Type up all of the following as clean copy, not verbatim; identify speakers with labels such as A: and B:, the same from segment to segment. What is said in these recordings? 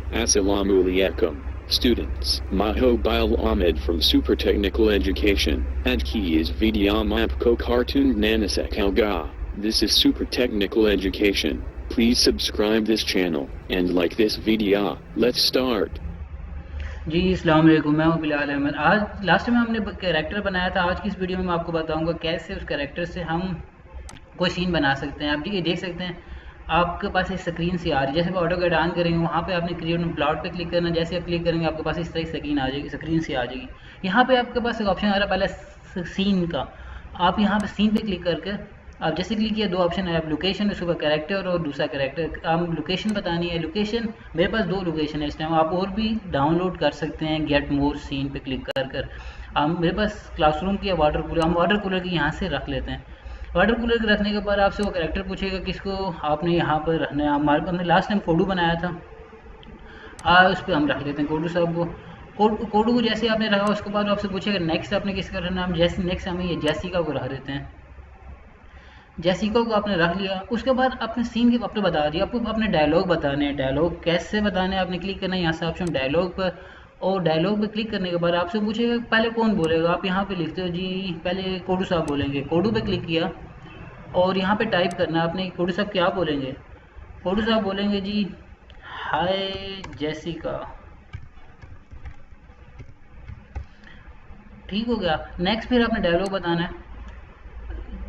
A: Assalamu alaikum, students. Mahobil Ahmed from Super Technical Education, and key is Vidyam Apko Cartoon Nanasekalga. This is Super Technical Education. Please subscribe this channel, and like this video. Let's start.
B: जी अस्सलाम वालेकुम, मैं हूँ बिलाल अहमद। आज last में हमने character बनाया था। आज की इस वीडियो में मैं आपको बताऊंगा कैसे उस कैरेक्टर से हम कोई सीन बना सकते हैं। आप ये देख सकते हैं आपके पास एक स्क्रीन सी आ रही है। जैसे ऑटो कैड ऑन करेंगे वहाँ पे आपने क्रिएट प्लॉट पे क्लिक करना। जैसे आप क्लिक करेंगे आपके पास इस तरह की स्क्रीन आ जाएगी, स्क्रीन सी आ जाएगी। यहाँ पे आपके पास एक ऑप्शन आ रहा है पहले सीन का। आप यहाँ पे सीन पे क्लिक करके आप जैसे क्लिक किया दो ऑप्शन है, आप लोकेशन, उसके बाद कैरेक्टर और दूसरा कैरेक्टर। आप लोकेशन बतानी है। लोकेशन मेरे पास दो लोकेशन है इस टाइम। आप और भी डाउनलोड कर सकते हैं गेट मोर सीन पे क्लिक कर हम मेरे पास क्लासरूम की है वाटर कूलर। हम वाटर कूलर की यहाँ से रख लेते हैं। वाटर कूलर के रखने के बाद आपसे वो कैरेक्टर पूछेगा किसको आपने यहाँ पर रखना है। हमारे हमने लास्ट टाइम कोडू बनाया था, उस पर हम रख लेते हैं कोडू साहब को। कोडू को जैसे आपने रखा उसके बाद आपसे पूछेगा नेक्स्ट आपने किसका रखना है। हम जैसे नेक्स्ट हमें ये जैसिका को रख देते हैं। जैसिका को आपने रख लिया। उसके बाद अपने सीन के आपने बता दिया। आपको अपने डायलॉग बताने हैं। डायलॉग कैसे बताने हैं आपने क्लिक करना है यहाँ से ऑप्शन डायलॉग पर। और डायलॉग पे क्लिक करने के बाद आपसे पूछेगा पहले कौन बोलेगा। आप यहाँ पे लिखते हो जी पहले कोडू साहब बोलेंगे। कोडू पे क्लिक किया और यहाँ पे टाइप करना है आपने कोडू साहब क्या बोलेंगे। कोडू साहब बोलेंगे जी हाय जैसिका। ठीक हो गया। नेक्स्ट फिर आपने डायलॉग बताना है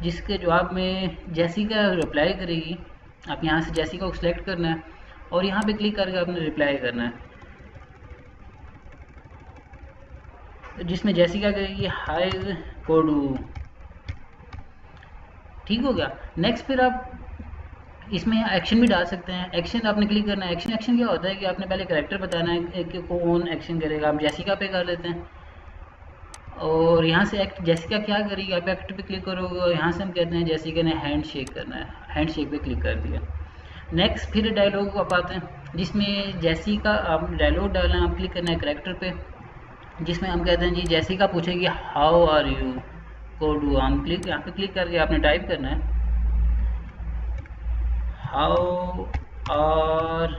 B: जिसके जवाब में जैसिका रिप्लाई करेगी। आप यहाँ से जैसिका को सिलेक्ट करना है और यहाँ पे क्लिक करके आपने रिप्लाई करना है जिसमें जैसिका कहेगी हाय कोडू। ठीक हो गया। नेक्स्ट फिर आप इसमें एक्शन भी डाल सकते हैं। एक्शन आपने क्लिक करना है। एक्शन क्या होता है कि आपने पहले कैरेक्टर बताना है कि कौन एक्शन करेगा। आप जैसिका पे कर लेते हैं और यहाँ से एक्ट जैसिका क्या करेगी। आप एक्ट पे क्लिक करोगे और यहाँ से हम कहते हैं जैसिका ने हैंड शेक करना है। हैंड शेक पे क्लिक कर दिया। नेक्स्ट फिर डायलॉग आप आते हैं जिसमें जैसिका आप डायलॉग डालना है। आप क्लिक करना है कैरेक्टर पे जिसमें हम कहते हैं जी जैसिका पूछेगी हाउ आर यू कोडू। हम क्लिक यहाँ पे क्लिक करके आपने टाइप करना है हाउ आर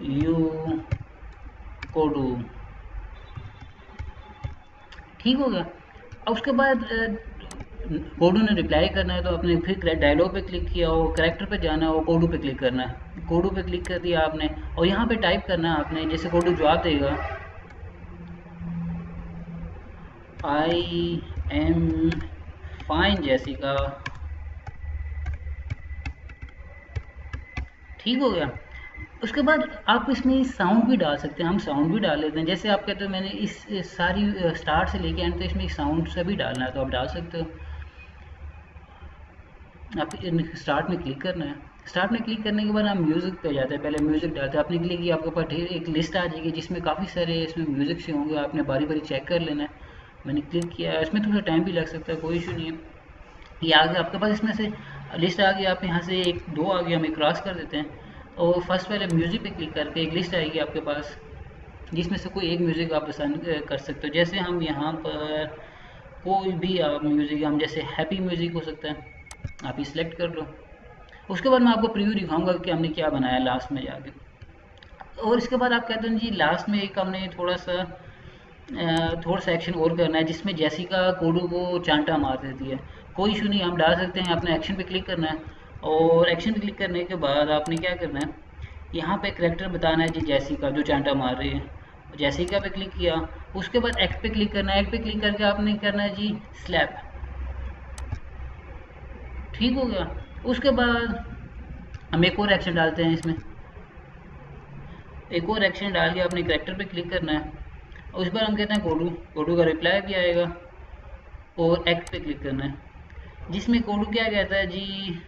B: यू कोडू। ठीक हो गया। अब उसके बाद कोडू ने रिप्लाई करना है तो आपने फिर डायलॉग पे क्लिक किया और कैरेक्टर पे जाना है और कोडू पे क्लिक करना है। कोडू पे क्लिक कर दिया आपने और यहाँ पे टाइप करना है आपने जैसे कोडू जवाब देगा आई एम फाइन जैसिका। ठीक हो गया। उसके बाद आप इसमें साउंड भी डाल सकते हैं। हम साउंड भी डाल लेते हैं। जैसे आप कहते हो मैंने इस सारी स्टार्ट से लेके एंड तक इसमें साउंड से भी डालना है तो आप डाल सकते हो। आप स्टार्ट में क्लिक करना है। स्टार्ट में क्लिक करने के बाद हम म्यूज़िक पे जाते हैं। पहले म्यूज़िक डालते हैं। आपने क्लिक किया आपके पास ढेर एक लिस्ट आ जाएगी जिसमें काफ़ी सारे इसमें म्यूज़िक से होंगे। आपने बारी बारी चेक कर लेना है। मैंने क्लिक किया। इसमें थोड़ा टाइम भी लग सकता है, कोई इशू नहीं है। ये आ गया आपके पास। इसमें से लिस्ट आ गई। आप यहाँ से एक दो आ गया, हमें क्रॉस कर देते हैं और फर्स्ट पहले म्यूज़िक पे क्लिक करके एक लिस्ट आएगी आपके पास जिसमें से कोई एक म्यूज़िक आप पसंद कर सकते हो। जैसे हम यहाँ पर कोई भी आप म्यूज़िक, हम जैसे हैप्पी म्यूज़िक हो सकता है, आप ये सिलेक्ट कर लो। उसके बाद मैं आपको प्रीव्यू दिखाऊंगा कि हमने क्या बनाया लास्ट में जाके। और इसके बाद आप कहते हैं जी लास्ट में एक हमने थोड़ा सा एक्शन और करना है जिसमें जैसिका कोडू को चांटा मार देती है। कोई इशू नहीं, हम डाल सकते हैं। अपने एक्शन पे क्लिक करना है और एक्शन पे क्लिक करने के बाद आपने क्या करना है यहाँ पे करेक्टर बताना है जी जैसिका जो चांटा मार रही है। जैसिका पे क्लिक किया। उसके बाद एक्ट पे क्लिक करना है। एक्ट पे क्लिक करके आपने करना है जी स्लैप। ठीक हो गया। उसके बाद हम एक और एक्शन डालते हैं इसमें। एक और एक्शन डाल के अपने करेक्टर पे क्लिक करना है और इस बार हम कहते हैं कोडू। कोडू का रिप्लाई भी आएगा और एक्ट पे क्लिक करना है जिसमें कोडू क्या कहता है जी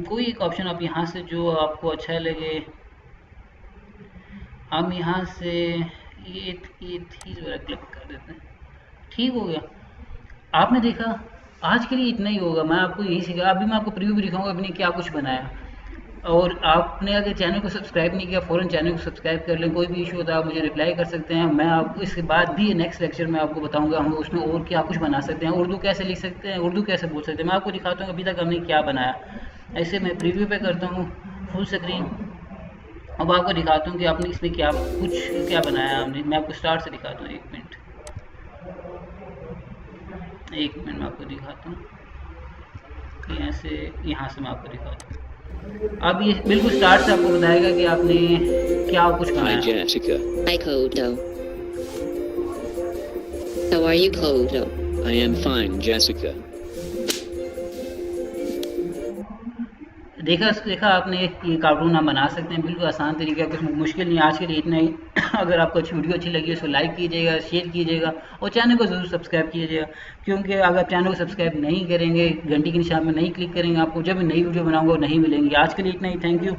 B: कोई एक ऑप्शन आप यहाँ से जो आपको अच्छा लगे। हम यहाँ से ये थीज वाला क्लिक कर देते हैं। ठीक हो गया। आपने देखा आज के लिए इतना ही होगा। मैं आपको यही सिखा। अभी मैं आपको प्रीव्यू भी दिखाऊंगा अपने क्या कुछ बनाया। और आपने अगर चैनल को सब्सक्राइब नहीं किया फ़ौरन चैनल को सब्सक्राइब कर लें। कोई भी इशू होता है आप मुझे रिप्लाई कर सकते हैं। मैं आपको इसके बाद भी नेक्स्ट लेक्चर में आपको बताऊंगा हम उसमें और क्या कुछ बना सकते हैं। उर्दू कैसे लिख सकते हैं, उर्दू कैसे बोल सकते हैं, मैं आपको दिखाता हूँ अभी तक हमने क्या बनाया। ऐसे मैं प्रीव्यू पे करता हूँ फुल स्क्रीन। अब आपको दिखाता हूँ कि आपने इसमें क्या बनाया आपने। मैं आपको स्टार्ट से दिखाता हूँ, 1 मिनट मैं आपको दिखाता हूँ कि यहाँ से मैं आपको दिखाता हूँ। अब ये बिल्कुल स्टार्ट से आपको बताएगा कि आपने क्या कुछ
A: Hi
B: बनाया।
A: Jessica.
C: Hi Kodo. How are you, Kodo?
A: I am fine, Jessica.
B: देखा आपने, ये कार्टून आप बना सकते हैं बिल्कुल आसान तरीका, कुछ मुश्किल नहीं। आज के लिए इतना ही। अगर आपको वीडियो अच्छी लगी है तो लाइक कीजिएगा, शेयर कीजिएगा और चैनल को ज़रूर सब्सक्राइब कीजिएगा, क्योंकि अगर चैनल को सब्सक्राइब नहीं करेंगे, घंटी के निशान में नहीं क्लिक करेंगे, आपको जब नई वीडियो बनाऊंगा वो नहीं मिलेंगी। आज के लिए इतना ही। Thank you.